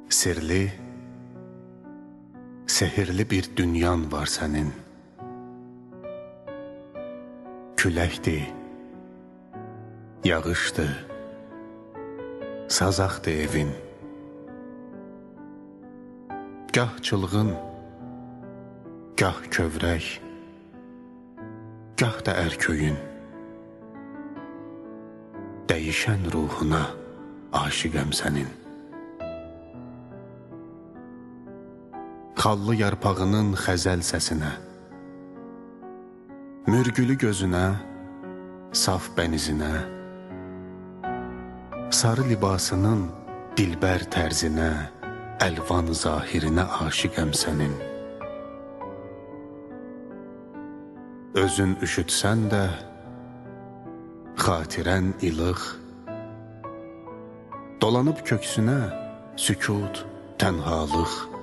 Sirli, sehirli bir dünyan var sənin. Küləkdir, yağışdır, sazaqdır evin. Gah çılğın, gah kövrək, gah da ərköyün. Dəyişən ruhuna aşiqəm sənin. Xallı yarpağının xəzəl səsinə, mürgülü gözünə, saf bənizinə, sarı libasının dilbər tərzinə, əlvan zahirinə aşiqəm sənin. Özün üşütsən də, xatirən ilıq, dolanıb köksünə sükut, tənhalıq.